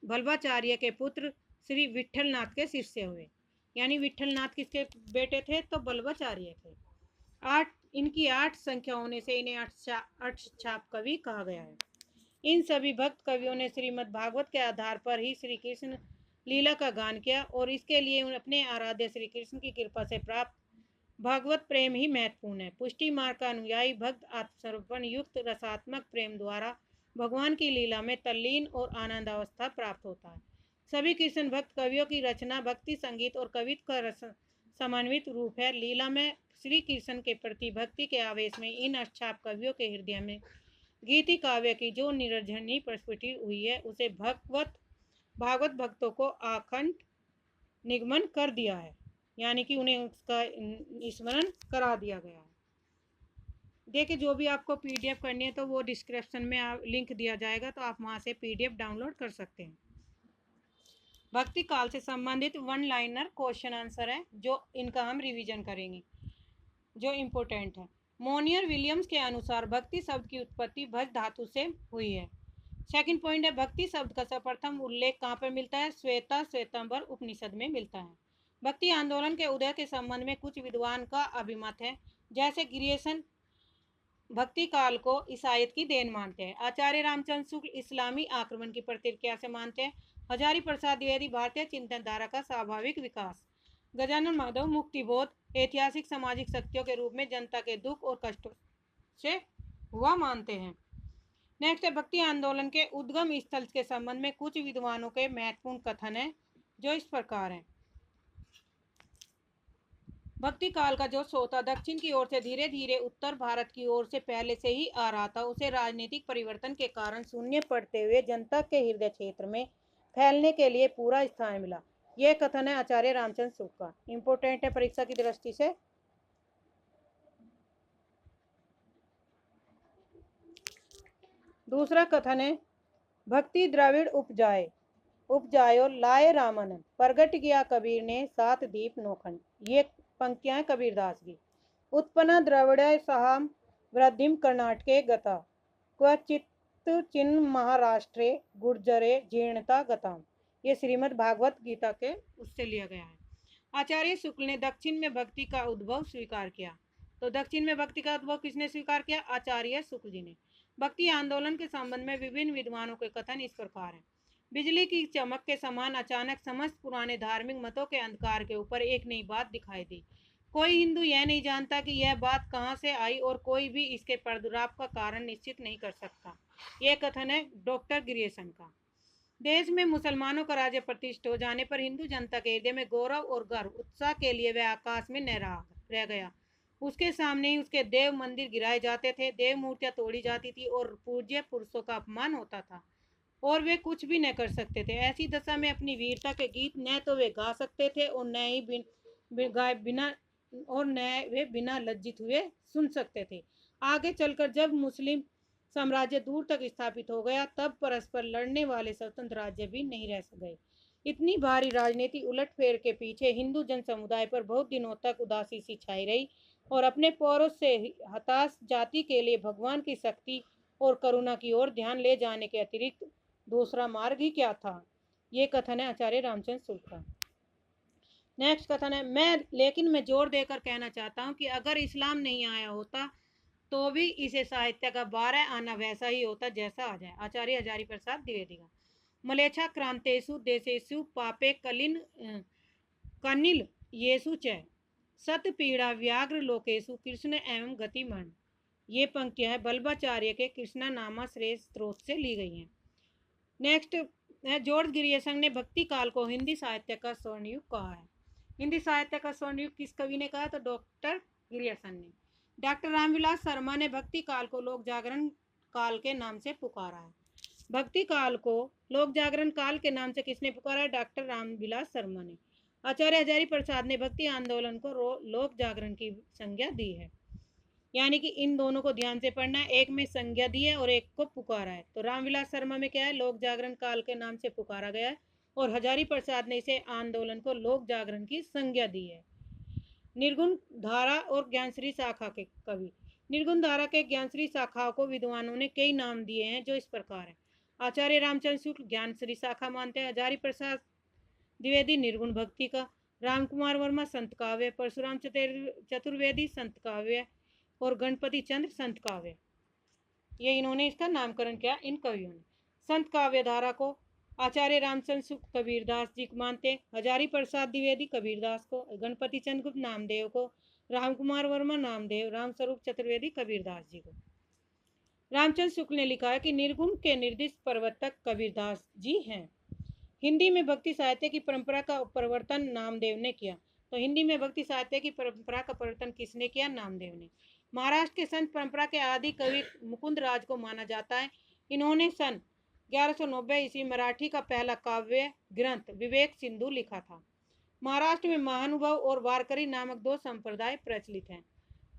वल्लभाचार्य के पुत्र श्री विठलनाथ के शिष्य हुए। यानी विठलनाथ किसके बेटे थे? तो वल्लभाचार्य थे। इनकी 8 संख्या होने से इन्हें अष्टछाप कवि कहा गया है। इन सभी भक्त कवियों ने श्रीमद् भागवत के आधार पर ही श्री कृष्ण लीला का गान किया और इसके लिए अपने आराध्य श्री कृष्ण की कृपा से प्राप्त भागवत प्रेम ही महत्वपूर्ण है। पुष्टि मार्ग का अनुयायी भक्त आत्मसमर्पण युक्त रसात्मक प्रेम द्वारा भगवान की लीला में तल्लीन और आनंद अवस्था प्राप्त होता है। सभी कृष्ण भक्त कवियों की रचना भक्ति संगीत और कवित्व का समन्वित रूप है। लीला में श्री कृष्ण के प्रति भक्ति के आवेश में इन अष्टछाप कवियों के हृदय में गीति काव्य की जो निर्झरणी प्रस्फुटी हुई है उसे भागवत भक्तों को अखंड निगमन कर दिया है, यानी कि उन्हें उसका स्मरण करा दिया गया है। देखिए, जो भी आपको पीडीएफ करनी है तो वो डिस्क्रिप्शन में लिंक दिया जाएगा, तो आप वहाँ से पीडीएफ डाउनलोड कर सकते हैं। भक्ति काल से संबंधित वन लाइनर क्वेश्चन आंसर है जो इनका हम रिवीजन करेंगे, जो इम्पोर्टेंट है। मोनियर विलियम्स के अनुसार भक्ति शब्द की उत्पत्ति भज धातु से हुई है। सेकंड पॉइंट है, भक्ति शब्द का सर्वप्रथम उल्लेख कहाँ पर मिलता है? श्वेतांबर उपनिषद में मिलता है। भक्ति आंदोलन के उदय के संबंध में कुछ विद्वान का अभिमत है, जैसे ग्रियर्सन भक्ति काल को ईसाईयत की देन मानते हैं। आचार्य रामचंद्र शुक्ल इस्लामी आक्रमण की प्रतिक्रिया से मानते हैं। हजारी प्रसाद द्विवेदी भारतीय चिंतन धारा का स्वाभाविक विकास। गजानन माधव मुक्तिबोध ऐतिहासिक सामाजिक शक्तियों के रूप में जनता के दुख और कष्टों से हुआ मानते हैं। नेक्स्ट है, भक्ति आंदोलन के उद्गम स्थल के संबंध में कुछ विद्वानों के महत्वपूर्ण कथन है जो इस प्रकार है। भक्ति काल का जो सोता दक्षिण की ओर से धीरे धीरे उत्तर भारत की ओर से पहले से ही आ रहा था, उसे राजनीतिक परिवर्तन के कारण शून्य पड़ते हुए जनता के हृदय क्षेत्र में फैलने के लिए पूरा स्थान मिला। यह कथन है आचार्य रामचंद्र शुक्ल का, इंपोर्टेंट है परीक्षा की दृष्टि से। दूसरा कथन है, भक्ति द्रविड़ उपजायो लाए रामानंद, प्रगट किया कबीर ने 7 दीप नौखंड। ये पंक्तियां कबीरदास की। उत्पन्न द्रविड़ सहाम वृद्धिम कर्नाटके गता, क्वचित चिन्ह महाराष्ट्रे गुर्जरे जीर्णता गताम। ये श्रीमद् भागवत गीता के उससे लिया गया है। आचार्य शुक्ल ने दक्षिण में भक्ति का उद्भव स्वीकार किया। तो दक्षिण में भक्ति का उद्भव किसने स्वीकार किया? आचार्य शुक्ल जी ने। भक्ति आंदोलन के संबंध में विभिन्न विद्वानों के कथन इस प्रकार हैं। बिजली की चमक के समान अचानक समस्त पुराने धार्मिक मतों के अंधकार के ऊपर एक नई बात दिखाई दी। कोई हिंदू यह नहीं जानता कि यह बात कहाँ से आई और कोई भी इसके प्रादुर्भाव का कारण निश्चित नहीं कर सकता। यह कथन है डॉक्टर ग्रियर्सन का। देश में मुसलमानों का राज्य प्रतिष्ठित हो जाने पर हिंदू जनता के हृदय में गौरव और गर्व उत्साह के लिए वह आकाश में रह गया। उसके सामने ही उसके देव मंदिर गिराए जाते थे, देव मूर्तियां तोड़ी जाती थी और पूज्य पुरुषों का अपमान होता था और वे कुछ भी न कर सकते थे। ऐसी दशा में अपनी वीरता के गीत न तो वे गा सकते थे और न ही वे बिना लज्जित हुए सुन सकते थे। आगे चलकर जब मुस्लिम साम्राज्य दूर तक स्थापित हो गया, तब परस्पर लड़ने वाले स्वतंत्र राज्य भी नहीं रह गए। इतनी भारी राजनीति उलटफेर के पीछे हिंदू जन समुदाय पर बहुत दिनों तक उदासी सी छाई रही और अपने पौरुष से हताश जाति के लिए भगवान की शक्ति और करुणा की ओर ध्यान ले जाने के अतिरिक्त दूसरा मार्ग ही क्या था? ये कथन है आचार्य रामचंद्र शुक्ल का। नेक्स्ट कथन है, लेकिन मैं जोर देकर कहना चाहता हूँ कि अगर इस्लाम नहीं आया होता तो भी इसे साहित्य का 12 आना वैसा ही होता जैसा आ जाए। आचार्य हजारी प्रसाद द्विवेदी का। मलेच्छा क्रांतेषु देशेषु पापे कनिल येषु च सत पीड़ा व्याघ्र लोकेशु कृष्ण एवं गतिमन। ये पंक्तियां है बल्बाचार्य के कृष्णा नामा श्रेष्ठ स्त्रोत से ली गई हैं। नेक्स्ट है जॉर्ज गिरियसन ने भक्ति काल को हिंदी साहित्य का स्वर्ण युग कहा है। हिंदी साहित्य का स्वर्ण युग किस कवि ने कहा? तो डॉक्टर गिरियसन ने। डॉक्टर रामविलास शर्मा ने भक्ति काल को लोक जागरण काल के नाम से पुकारा है। भक्ति काल को लोक जागरण काल के नाम से किसने पुकारा है? डॉक्टर रामविलास शर्मा ने। आचार्य हजारी प्रसाद ने भक्ति आंदोलन को लोक जागरण की संज्ञा दी है। यानी कि इन दोनों को ध्यान से पढ़ना है, एक में संज्ञा दी है और एक को पुकारा है। तो रामविलास शर्मा में क्या है? लोक जागरण काल के नाम से पुकारा गया है और हजारी प्रसाद ने इसे आंदोलन को लोक जागरण की संज्ञा दी है। निर्गुण धारा और ज्ञानश्री शाखा के कवि। निर्गुण धारा के ज्ञानश्री शाखाओं को विद्वानों ने कई नाम दिए हैं जो इस प्रकार है। आचार्य रामचंद्र शुक्ल ज्ञानश्री शाखा मानते हैं। हजारी प्रसाद द्विवेदी निर्गुण भक्ति का, रामकुमार वर्मा संत काव्य, परशुराम चतुर्वेदी संत काव्य और गणपति चंद्र संत काव्य। ये इन्होंने इसका नामकरण किया इन कवियों ने। संत काव्य धारा को आचार्य रामचंद्र शुक्ल कबीरदास जी को मानते हैं। हजारी प्रसाद द्विवेदी कबीरदास को, गणपति चंद्र गुप्त नामदेव को, रामकुमार वर्मा नामदेव, रामस्वरूप चतुर्वेदी कबीरदास जी को। रामचंद्र शुक्ल ने लिखा है कि निर्गुण के निर्दिष्ट प्रवर्तक कबीरदास जी हैं। हिंदी में भक्ति साहित्य की परंपरा का परिवर्तन नामदेव ने किया। तो हिंदी में भक्ति साहित्य की परंपरा का परिवर्तन किसने किया? नामदेव ने। महाराष्ट्र के संत परंपरा के आदि कवि मुकुंद राज को माना जाता है। इन्होंने सन 1190 ईस्वी मराठी का पहला काव्य ग्रंथ विवेक सिंधु लिखा था। महाराष्ट्र में महानुभव और वारकरी नामक दो संप्रदाय प्रचलित हैं।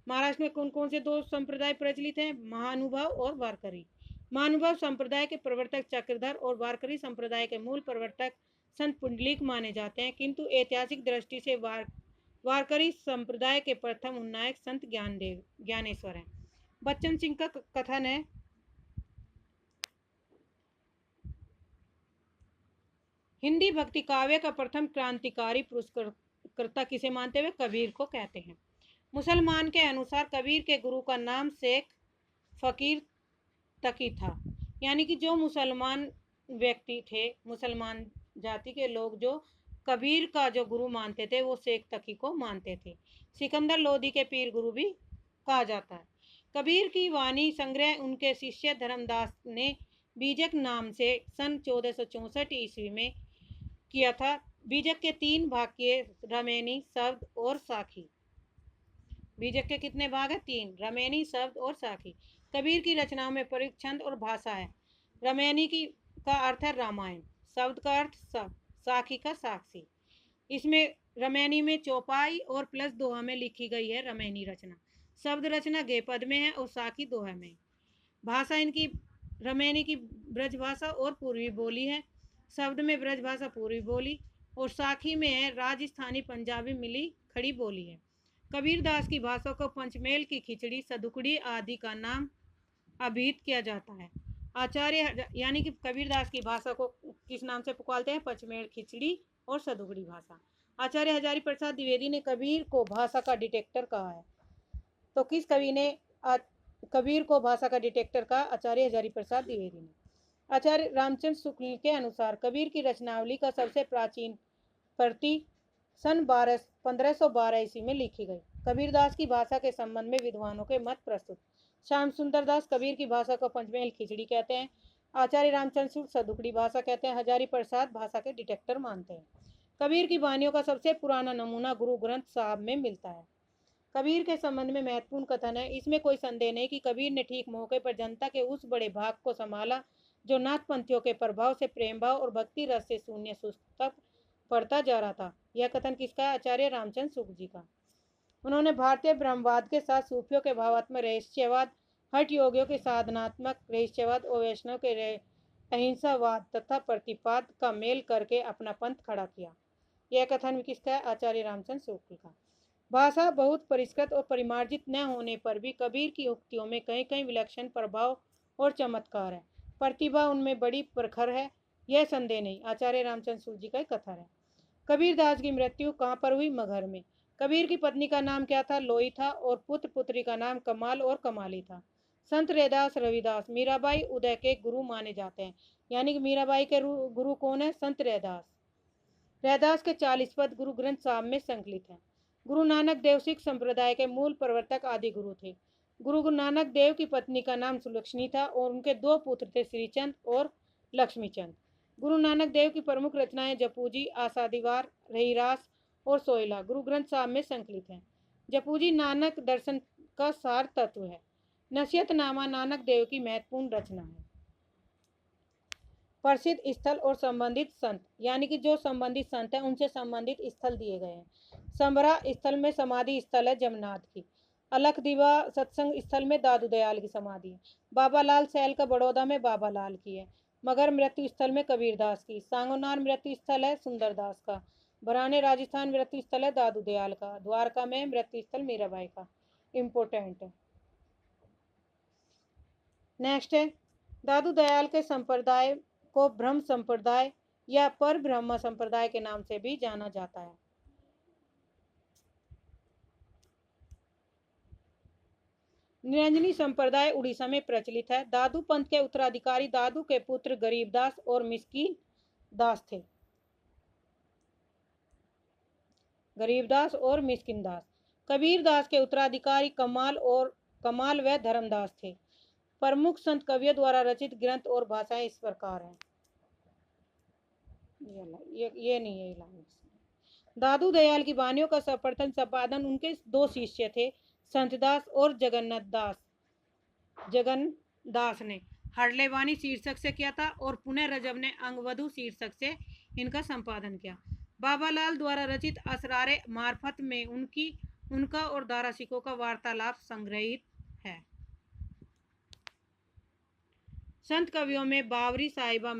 महाराष्ट्र में कौन कौन से दो संप्रदाय प्रचलित हैं? महानुभव और वारकरी। महानुभव संप्रदाय के प्रवर्तक चक्रधर और वारकरी संप्रदाय के मूल प्रवर्तक संत पुंडलिक माने जाते हैं, किंतु ऐतिहासिक दृष्टि से वारकरी संप्रदाय के प्रथम उन्नायक संत ज्ञानेश्वर हैं। बच्चन सिंह का कथन है, हिंदी भक्ति काव्य का प्रथम क्रांतिकारी पुरस्कर्ता किसे मानते हुए? कबीर को कहते हैं। मुसलमान के अनुसार कबीर के गुरु का नाम शेख फकीर तकी था। यानी कि जो मुसलमान व्यक्ति थे, मुसलमान जाति के लोग जो कबीर का जो गुरु मानते थे वो शेख तकी को मानते थे। सिकंदर लोधी के पीर गुरु भी कहा जाता है। कबीर की वाणी संग्रह उनके शिष्य धर्मदास ने बीजक नाम से सन 1464 ईस्वी में किया था। बीजक के 3 भाग किए, रमेनी, शब्द और साखी। बीजक के कितने भाग है? 3, रमेनी, शब्द और साखी। कबीर की रचनाओं में प्रयुक्त छंद और भाषा है। रमेनी की का अर्थ है रामायण, शब्द का अर्थ साखी का साक्षी। इसमें रमेनी में चौपाई और प्लस दोहा में लिखी गई है रमेनी रचना। शब्द रचना गे पद में है और साखी दोहा में। भाषा इनकी रमेनी की ब्रजभाषा और पूर्वी बोली है। शब्द में ब्रजभाषा पूर्वी बोली और साखी में है राजस्थानी पंजाबी मिली खड़ी बोली है। कबीरदास की भाषा को पंचमेल की खिचड़ी, सदुकड़ी आदि का नाम अभिहित किया जाता है। आचार्य यानी कि कबीरदास की भाषा को किस नाम से पुकारते हैं? पंचमेल खिचड़ी और सदुकड़ी भाषा। आचार्य हजारी प्रसाद द्विवेदी ने कबीर को भाषा का डिटेक्टर कहा है। तो किस कवि ने कबीर को भाषा का डिटेक्टर कहा? आचार्य हजारी प्रसाद द्विवेदी ने। आचार्य रामचंद्र शुक्ल के अनुसार कबीर की रचनावली का सबसे प्राचीन प्रति सन 1512 ईस्वी में लिखी गई। कबीरदास की भाषा के संबंध में विद्वानों के मत प्रस्तुत। श्याम सुंदर दास कबीर की भाषा को पंचमेल खिचड़ी कहते हैं। आचार्य रामचंद्र शुक्ल सदुकड़ी भाषा कहते हैं। हजारी प्रसाद भाषा के डिटेक्टर मानते हैं। कबीर की वाणियों का सबसे पुराना नमूना गुरु ग्रंथ साहब में मिलता है। कबीर के संबंध में महत्वपूर्ण कथन है, इसमें कोई संदेह नहीं कि कबीर ने ठीक मौके पर जनता के उस बड़े भाग को संभाला जो नाथपंथियों के प्रभाव से प्रेम भाव और भक्ति रस से शून्य सुस्त पड़ता जा रहा था। यह कथन किसका है? आचार्य रामचंद्र शुक्ल जी का। उन्होंने भारतीय ब्रह्मवाद के साथ सूफियों के भावात्मक रहस्यवाद, हठ योगियों के साधनात्मक रहस्यवाद और वैष्णव के अहिंसावाद तथा प्रतिपाद का मेल करके अपना पंथ खड़ा किया। यह कथन किसका है? आचार्य रामचंद्र शुक्ल का। भाषा बहुत परिष्कृत और परिमार्जित न होने पर भी कबीर की उक्तियों में कहीं कहीं विलक्षण प्रभाव और चमत्कार है। प्रतिभा उनमें बड़ी प्रखर है, यह संदेह नहीं। आचार्य रामचंद्र शुक्ल जी का कथन है। कबीरदास की मृत्यु कहाँ पर हुई? मगहर में। कबीर की पत्नी का नाम क्या था? लोई था, और पुत्र पुत्री का नाम कमाल और कमाली था। संत रैदास रविदास मीराबाई उदय के गुरु माने जाते हैं। यानी कि मीराबाई के गुरु कौन है? संत रैदास। रैदास के 40 पद गुरु ग्रंथ साहब में संकलित हैं। गुरु नानक देव सिख संप्रदाय के मूल प्रवर्तक आदि गुरु थे। गुरु नानक देव की पत्नी का नाम सुलक्षणी था और उनके 2 पुत्र थे, श्रीचंद और लक्ष्मीचंद। गुरु नानक देव की प्रमुख रचनाएं जपूजी, आशा दीवार, रहीरास और सोयला गुरु ग्रंथ साहब में संकलित हैं। जपूजी नानक दर्शन का सार तत्व है। नसीहतनामा नानक देव की महत्वपूर्ण रचना है। प्रसिद्ध स्थल और संबंधित संत, यानी कि जो संबंधित संत हैं उनसे संबंधित स्थल दिए गए हैं। समरा स्थल में समाधि स्थल है जमनाथ की। अलख दीवा सत्संग स्थल में दादू दयाल की समाधि है। बाबा लाल सैल का बड़ौदा में बाबा लाल की है। मगर मृत्यु स्थल में कबीरदास की। सांगोनार मृत्यु स्थल है सुंदरदास का। बराने राजस्थान मृत्यु स्थल है दादू दयाल का। द्वारका में मृत्यु स्थल मीराबाई का। इम्पोर्टेंट है। नेक्स्ट है, दादू दयाल के संप्रदाय को ब्रह्म संप्रदाय या पर ब्रह्म संप्रदाय के नाम से भी जाना जाता है। निरंजनी संप्रदाय उड़ीसा में प्रचलित है। दादू पंथ के उत्तराधिकारी दादू के पुत्र गरीबदास और मिस्कीन दास थे। गरीबदास और मिस्किन दास। कबीर दास के उत्तराधिकारी कमाल व धर्मदास थे। प्रमुख संत कवियों द्वारा रचित ग्रंथ और भाषाएं इस प्रकार हैं। ये नहीं है लाइन। दादू दयाल की वाणियों का सर्वप्रथम संपादन उनके 2 शिष्य थे, संतदास और जगन्दास ने हरले वाणी शीर्षक से किया था और पुनः रजब ने अंगवधु शीर्षक से इनका संपादन किया। बाबा लाल द्वारा रचित असरारे मार्फत में उनका और दारा सिखों का वार्तालाप संग्रहित है। संत कवियों में बावरी साहिबा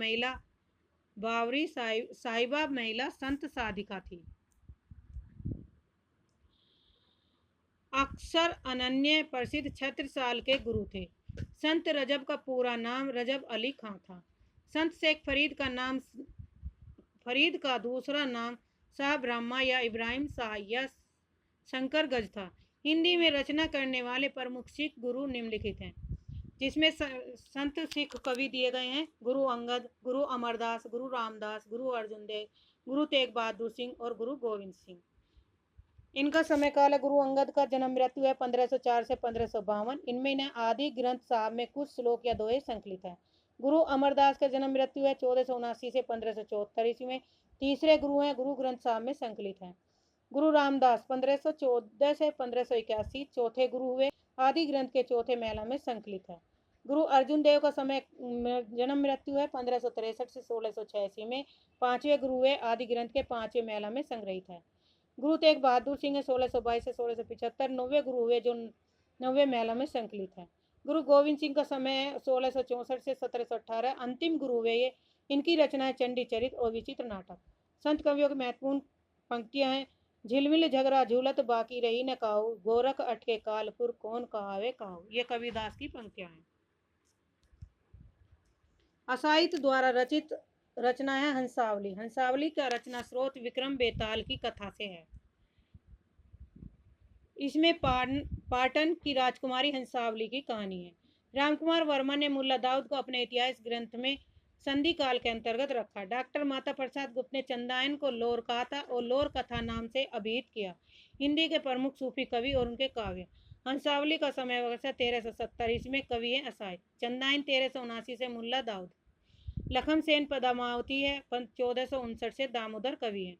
महिला संत साधिका थी। अक्सर अनन्य प्रसिद्ध छत्रसाल के गुरु थे। संत रजब का पूरा नाम रजब अली खां था। संत शेख फरीद का दूसरा नाम शाह ब्रह्मा या इब्राहिम शाह या शंकर गज था। हिंदी में रचना करने वाले प्रमुख सिख गुरु निम्नलिखित हैं, जिसमें संत सिख कवि दिए गए हैं: गुरु अंगद, गुरु अमरदास, गुरु रामदास, गुरु अर्जुन देव, गुरु तेग बहादुर सिंह और गुरु गोविंद सिंह। इनका समय काल है। गुरु अंगद का जन्म मृत्यु है 1504 से 1552। इनमें इन्हें आदि ग्रंथ साहब में कुछ श्लोक या दोहे संकलित है। गुरु अमरदास का जन्म मृत्यु है 1479 से 1574 ईस्वी में। तीसरे गुरु हैं, गुरु ग्रंथ साहब में संकलित है। गुरु रामदास 1514 से 1581 चौथे गुरु हुए। आदि ग्रंथ के चौथे मेला में संकलित है। गुरु अर्जुन देव का समय जन्म मृत्यु है 1563 से 1686 में। पांचवें गुरु हुए। आदि ग्रंथ के 5वें मेला में संग्रहित है। गुरु तेग बहादुर सिंह 1622 से 1675 नौवे गुरु हुए, जो 9वें मेला में संकलित है। गुरु गोविंद सिंह का समय 1664 से 1718 अंतिम गुरु हुए ये। इनकी रचनाएं चंडी चरित और विचित्र नाटक। संत कवियों की महत्वपूर्ण पंक्तियां हैं: झिलमिल झगड़ा झूलत बाकी रही न काहू, गोरख अटके कालपुर कौन कहावे काहू। ये कबीरदास की पंक्तियां हैं। असाहित द्वारा रचित रचना है हंसावली। हंसावली का रचना स्रोत विक्रम बेताल की कथा से है। इसमें पाटन की राजकुमारी हंसावली की कहानी है। रामकुमार वर्मा ने मुल्ला दाऊद को अपने इतिहास ग्रंथ में संधि काल के अंतर्गत रखा। डॉक्टर माता प्रसाद गुप्त ने चंदायन को लोर कथा और लोर कथा नाम से अभिहित किया। हिंदी के प्रमुख सूफी कवि और उनके काव्य। हंसावली का समय वर्ष 1370 ईस्वी में। कवि है असाहित। चंदायन 1379 से मुल्ला दाऊद। लखन सेन पदामावती है 1459 से दामोदर कवि है।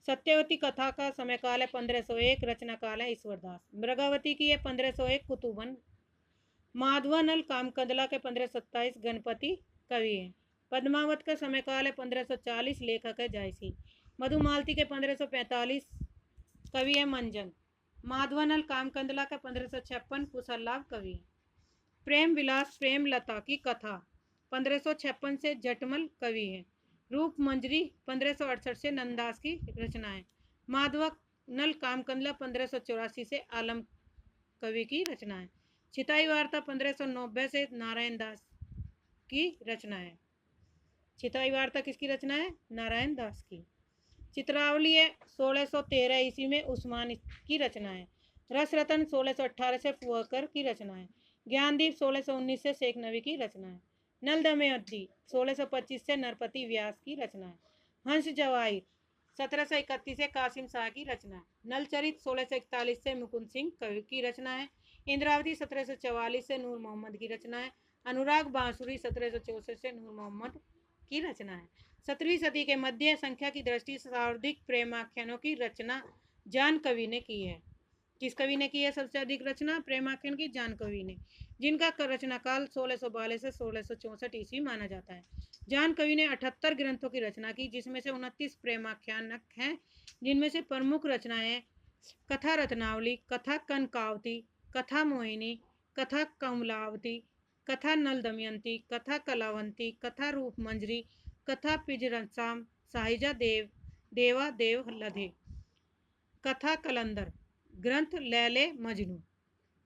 सत्यवती कथा का समय काल है 1501। रचना काल है ईश्वरदास। मृगावती की है 1501 कुतुबन। माधवानल कामकदला के 1527 गणपति कवि है। पद्मावत का समय काल है 1540। लेखक है जायसी। मधुमालती के 1545 कवि है मंजन। माधवानल कामकदला का 1556 कुशललाभ कवि है। प्रेम विलास प्रेम लता की कथा 1556 से जटमल कवि है। रूप मंजरी 1568 से नंदास की रचना है। माधवा नल कामकंदला 1584 से आलम कवि की रचना है। छिताई वार्ता 1590 से नारायण दास की रचना है। छिताई वार्ता किसकी रचना है? नारायण दास की। चित्रावली है 1613 ईस्वी में उस्मान की रचना है। रस रतन 1618 से फुअकर की रचना है। ज्ञानदीप 1619 से शेख नबी की रचना है। नल दमयंती 1625 से नरपति व्यास की रचना है। हंस जवाहिर 1731 से कासिम शाह की रचना है। नलचरित 1641 से मुकुंद सिंह कवि की रचना है। इंद्रावती 1744 से नूर मोहम्मद की रचना है। अनुराग बांसुरी 1764 से नूर मोहम्मद की रचना है। 17वीं सदी के मध्य संख्या की दृष्टि से सर्वाधिक प्रेमाख्यानों की रचना जान कवि ने की है। किस कवि ने की है सबसे अधिक रचना प्रेमाख्यान की? जान कवि ने, जिनका रचना काल 1642 से 1664 ईस्वी माना जाता है। जान कवि ने 78 ग्रंथों की रचना की, जिसमें से 29 प्रेमाख्यानक हैं, जिनमें से प्रमुख रचनाएं कथा रत्नावली, कथा कनकावती, कथा मोहिनी, कथा कमलावती, कथा नल दमयंती, कथा कलावंती, कथा रूप मंजरी, कथा पिजरसाम, साहिजा देव, देवा देव लधे, कथा कलंदर, ग्रंथ लैले मजनू,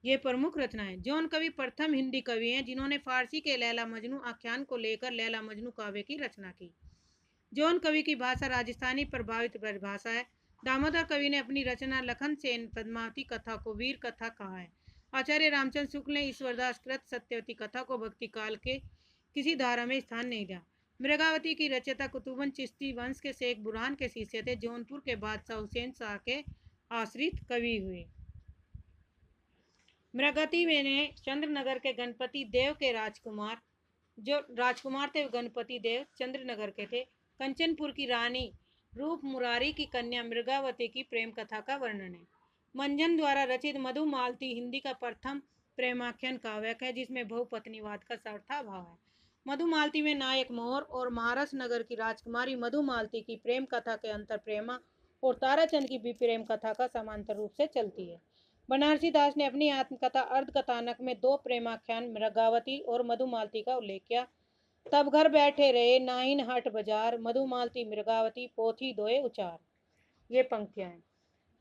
ये प्रमुख रचनाएं। जॉन कवि प्रथम हिंदी कवि हैं जिन्होंने फारसी के लैला मजनू आख्यान को लेकर लैला मजनू काव्य की रचना की। जॉन कवि की भाषा राजस्थानी प्रभावित भाषा है। दामोदर कवि ने अपनी रचना लखन सेन पद्मावती कथा को वीर कथा कहा है। आचार्य रामचंद्र शुक्ल ने ईश्वरदास कृत सत्यवती कथा को भक्ति काल के किसी धारा में स्थान नहीं दिया। मृगावती की रचयिता कुतुबन चिश्ती वंश के शेख बुरहान के शिष्य थे। जौनपुर के बादशाह हुसैन शाह के आश्रित कवि हुए। मृगवती में ने चंद्रनगर के गणपति देव के राजकुमार, जो राजकुमार थे गणपति देव चंद्रनगर के थे। कंचनपुर की रानी रूप मुरारी की कन्या मृगावती की प्रेम कथा का वर्णन है। मंजन द्वारा रचित मधुमालती हिंदी का प्रथम प्रेमाख्यान काव्यक है, जिसमें बहुपत्नीवाद का सर्थाभाव है। मधुमालती में नायक मोर और महाराज नगर की राजकुमारी मधुमालती की प्रेम कथा के अंतर प्रेमा और ताराचंद की भी प्रेम कथा का समांतर रूप से चलती है। बनारसी दास ने अपनी आत्मकथा अर्धकथानक में दो प्रेमाख्यान मृगावती और मधुमालती का उल्लेख किया। तब घर बैठे रहे नाइन हट बाजार, मधुमालती मृगावती पोथी दोए उचार, ये पंक्तियां हैं।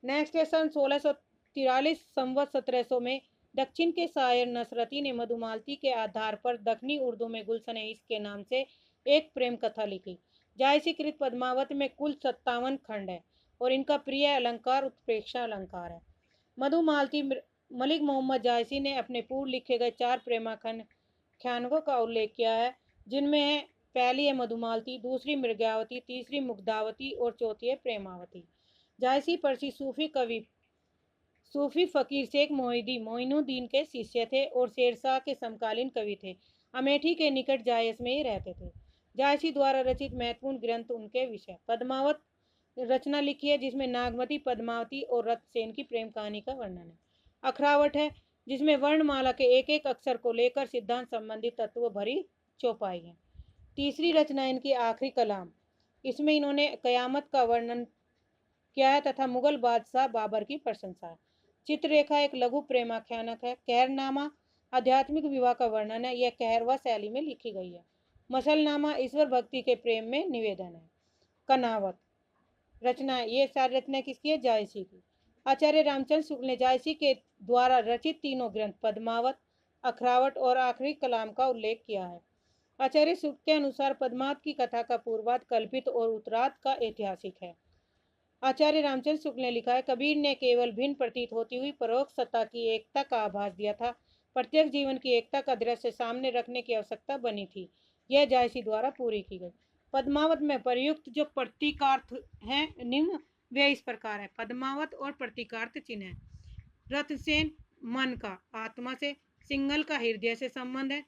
नेक्स्ट है सन 1643 संवत 1700 में दक्षिण के शायर नसरती ने मधुमालती के आधार पर दक्षिणी उर्दू में गुलशन इश्क के नाम से एक प्रेम कथा लिखी। जायसीकृत पद्मावत में कुल 57 खंड है और इनका प्रिय अलंकार उत्प्रेक्षा अलंकार है। मधुमालती मलिक मोहम्मद जायसी ने अपने पूर्व लिखे गए 4 प्रेमाख्यानों का उल्लेख किया है, जिनमें है पहली है मधुमालती, दूसरी मृगावती, तीसरी मुग्धावती और चौथी है प्रेमावती। जायसी पर्सी सूफी फकीर शेख मोइनुद्दीन के शिष्य थे और शेरशाह के समकालीन कवि थे। अमेठी के निकट जायस में ही रहते थे। जायसी द्वारा रचित महत्वपूर्ण ग्रंथ उनके विषय पद्मावत रचना लिखी है, जिसमें नागमती, पद्मावती और रथसेन की प्रेम कहानी का वर्णन है। अखरावट है, जिसमें वर्णमाला के एक एक अक्षर को लेकर सिद्धांत संबंधी तत्व भरी चौपाई है। तीसरी रचना इनकी आखिरी कलाम, इसमें इन्होंने कयामत का वर्णन किया है तथा मुगल बादशाह बाबर की प्रशंसा। चित्ररेखा एक लघु प्रेमाख्यानक है। कहरनामा आध्यात्मिक विवाह का वर्णन है, यह कहरवा शैली में लिखी गई है। मसलनामा ईश्वर भक्ति के प्रेम में निवेदन है। कनावत रचना, ये सारी रचना किसकी है? जायसी की। आचार्य रामचंद्र शुक्ल ने जायसी के द्वारा रचित तीनों ग्रंथ पद्मावत, अखरावट और आखिरी कलाम का उल्लेख किया है। आचार्य शुक्ल के अनुसार पद्मावत की कथा का पूर्वार्ध कल्पित और उत्तरार्ध का ऐतिहासिक है। आचार्य रामचंद्र शुक्ल ने लिखा है, कबीर ने केवल भिन्न प्रतीत होती हुई परोक्ष सत्ता की एकता का आभास दिया था। प्रत्येक जीवन की एकता का दृश्य सामने रखने की आवश्यकता बनी थी। यह जायसी द्वारा पूरी की गई। पद्मावत में प्रयुक्त जो प्रतीकार्थ है निम्न वे इस प्रकार है। पद्मावत और प्रतीकार्थ चिन्ह है। रथसेन मन का आत्मा से, सिंगल का हृदय से संबंध है।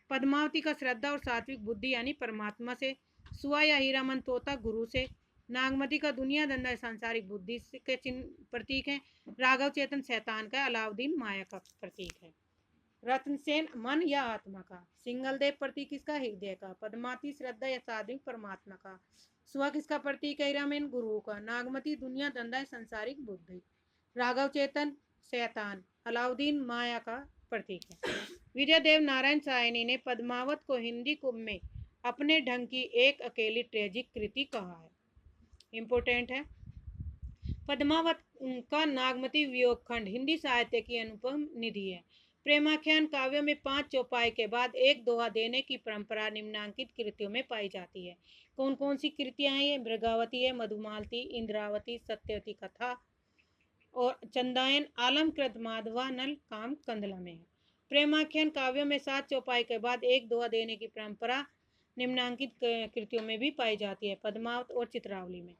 पद्मावती का श्रद्धा और सात्विक बुद्धि यानी परमात्मा से। सुआ या हीरामन तोता गुरु से। नागमती का दुनिया धंधा सांसारिक बुद्धि के चिन्ह प्रतीक है। राघव चेतन शैतान का, अलाउद्दीन माया का प्रतीक है। रत्नसेन मन या आत्मा का। सिंगलदेव प्रतीक किसका? हृदय का। पद्मावती श्रद्धा या सात्विक परमात्मा का। सुआ किसका प्रतीक है? हीरामन गुरु का। नागमती दुनिया धंधा संसारिक बुद्धि। राघव चेतन शैतान, अलाउद्दीन माया का प्रतीक है। विजय देव नारायण सायनी ने पद्मावत को हिंदी कुंभ में अपने ढंग की एक अकेली ट्रेजिक कृति कहा है। इम्पोर्टेंट है। पद्मावत का नागमती वियोग खंड हिंदी साहित्य की अनुपम निधि है। प्रेमाख्यान काव्य में 5 चौपाई के बाद एक दोहा देने की परंपरा निम्नांकित कृतियों में पाई जाती है। कौन कौन सी कृतियां हैं ये? मृगावती है, मधुमालती, इंद्रावती, सत्यवती कथा और चंदायन, आलमकृत माधवा नल काम कंदला में है। प्रेमाख्यान काव्यों में 7 चौपाई के बाद एक दोहा देने की परंपरा निम्नांकित कृतियों में भी पाई जाती है, पद्मावत और चित्रावली में।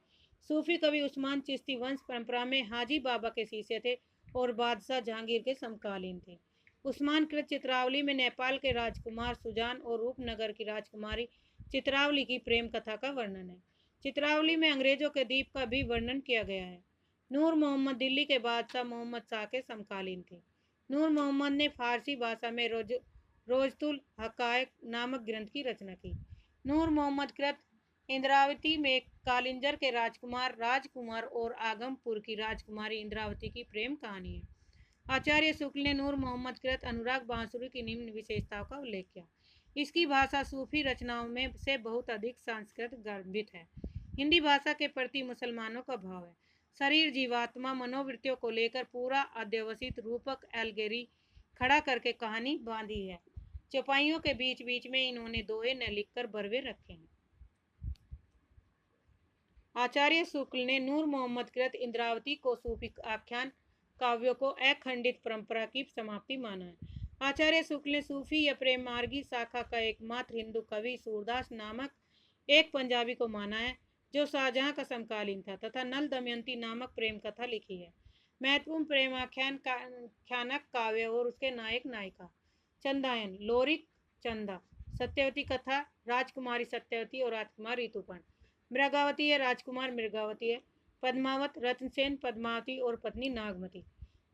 सूफी कवि उस्मान चिश्ती वंश परंपरा में हाजी बाबा के शिष्य थे और बादशाह जहांगीर के समकालीन थे। उस्मान कृत चित्रावली में नेपाल के राजकुमार सुजान और रूपनगर की राजकुमारी चित्रावली की प्रेम कथा का वर्णन है। चित्रावली में अंग्रेजों के द्वीप का भी वर्णन किया गया है। नूर मोहम्मद दिल्ली के बादशाह मोहम्मद शाह के समकालीन थे। नूर मोहम्मद ने फारसी भाषा में रोजतुल हकायक नामक ग्रंथ की रचना की। नूर मोहम्मद कृत इंद्रावती में कालिंजर के राजकुमार और आगमपुर की राजकुमारी इंद्रावती की प्रेम कहानी है। आचार्य शुक्ल ने नूर मोहम्मद कृत अनुराग बांसुरी की निम्न विशेषताओं का उल्लेख किया। इसकी भाषा सूफी रचनाओं में से बहुत अधिक संस्कृत गर्भित है। हिंदी भाषा के प्रति मुसलमानों का भाव है। शरीर जीवात्मा मनोवृत्तियों को लेकर पूरा अध्यवसित रूपक एल्गेरी खड़ा करके कहानी बांधी है। चौपाइयों के बीच बीच में इन्होंने दोहे न लिखकर बरवे रखे हैं। आचार्य शुक्ल ने नूर मोहम्मद कृत इंद्रावती को सूफी आख्यान काव्यों को अखंडित परंपरा की समाप्ति माना है। आचार्य शुक्ल ने सूफी या प्रेम मार्गी शाखा का एकमात्र हिंदू कवि सूरदास नामक एक पंजाबी को माना है जो शाहजहां का समकालीन था तथा नल दमयंती नामक प्रेम कथा लिखी है। महत्वपूर्ण प्रेमाख्यानक काव्य और उसके नायक नायिका: चंदायन, लोरिक चंदा, सत्यवती कथा, राजकुमारी सत्यवती और राजकुमार ऋतुपर्ण, मृगावती है, राजकुमार मृगावती है, पद्मावत रत्नसेन पद्मावती और पत्नी नागमती,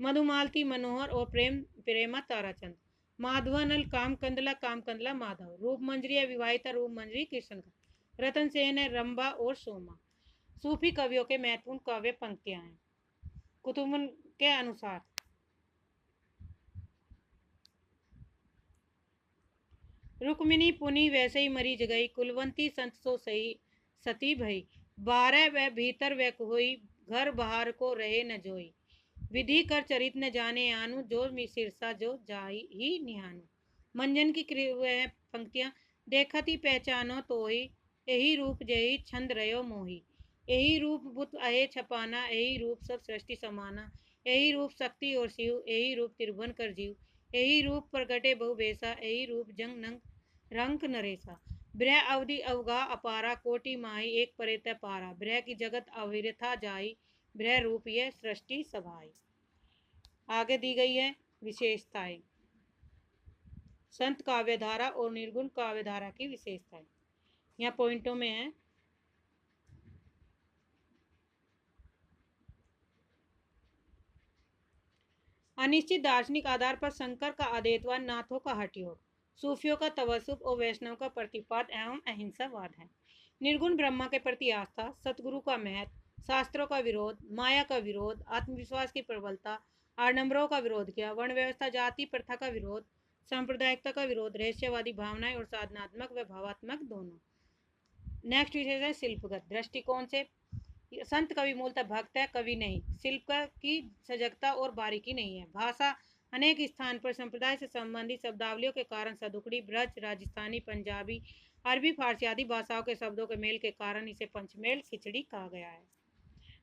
मधुमालती मनोहर और प्रेमा ताराचंद, माधवानल कामकंदला माधव, रूपमंजरी है, विवाहिता रूपमंजरी कृष्ण का, रतन सेन है, रंभा और सोमा। सूफी कवियों के महत्वपूर्ण काव्य पंक्तियां हैं कुतुबन के अनुसार: रुक्मिणी पुनी वैसे ही मरी जगई, कुलवंती संत सो सही सती भई, 12 वह भीतर वह कोई, घर बाहर को रहे न जोई, विधि कर चरित न जाने आनु, जो सिरसा जो जाई ही निहानु। मंजन की पंक्तियां: देखती पहचानो तो ही, यही रूप जही छंद रयो मोही, यही रूप बुत अहे छपाना, यही रूप सब सृष्टि समाना, यही रूप शक्ति और शिव, यही रूप त्रिभुवन कर जीव, यही रूप प्रगटे बहु बेसा, यही रूप जंग नंग रंक नरेसा, ब्रह अवधि अवगा अपारा, कोटि माही एक परेत पारा, ब्रह की जगत अविरथा जाई, ब्रह रूप यह सृष्टि सभाई। आगे दी गई है विशेषताएं, संत काव्यधारा और निर्गुण काव्यधारा की विशेषताएं यहाँ पॉइंटों में है। अनिश्चित दार्शनिक आधार पर शंकर का अद्वैतवाद, नाथों का हठ योग, सूफियों का तवसुफ और वैष्णव का प्रतिपाद एवं अहिंसावाद है। निर्गुण ब्रह्मा के प्रति आस्था, सतगुरु का महत्व, शास्त्रों का विरोध, माया का विरोध, आत्मविश्वास की प्रबलता, आडंबरों का विरोध किया, वर्ण व्यवस्था जाति प्रथा का विरोध, सांप्रदायिकता का विरोध, रहस्यवादी भावनाएं और साधनात्मक व भावात्मक दोनों। नेक्स्ट विषय है शिल्पगत दृष्टिकोण से। संत कवि मूलतः भक्त है, कवि नहीं। शिल्प की सजगता और बारीकी नहीं है। भाषा अनेक स्थान पर संप्रदाय से संबंधित शब्दावलियों के कारण सदुकड़ी, ब्रज, राजस्थानी, पंजाबी, अरबी, फारसी आदि भाषाओं के शब्दों के मेल के कारण इसे पंचमेल खिचड़ी कहा गया है।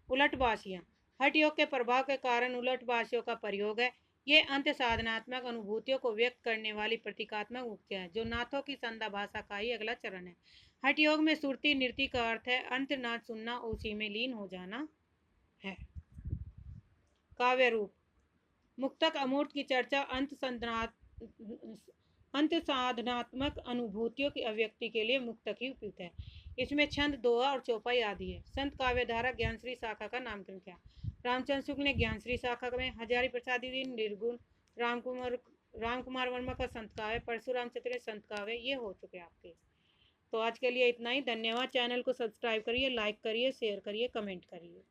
उलटबासियां हठ योग के प्रभाव के कारण उलटबासियों का प्रयोग है। ये अंत साधनात्मक अनुभूतियों को व्यक्त करने वाली प्रतीकात्मक उक्तियां हैं जो नाथों की संध्या भाषा का ही अगला चरण है। हठ योग में सुरती नृत्य का अर्थ है अंत नाद सुनना, उसी में लीन हो जाना है। काव्य रूप: मुक्तक अमूर्त की चर्चा अंत साधनात्मक अनुभूतियों की अभिव्यक्ति के लिए मुक्तक ही उपयुक्त है। इसमें छंद, दोहा और चौपाई आदि है। संत काव्यधारा ज्ञानश्री शाखा का नामकरण किया। रामचंद्र शुक्ल ने ज्ञानश्री शाखा में, हजारी प्रसाद निर्गुण, रामकुमार वर्मा का संत काव्य, परशुराम चतुर्थ संत काव्य, ये हो चुके आपके। तो आज के लिए इतना ही। धन्यवाद। चैनल को सब्सक्राइब करिए, लाइक करिए, शेयर करिए, कमेंट करिए।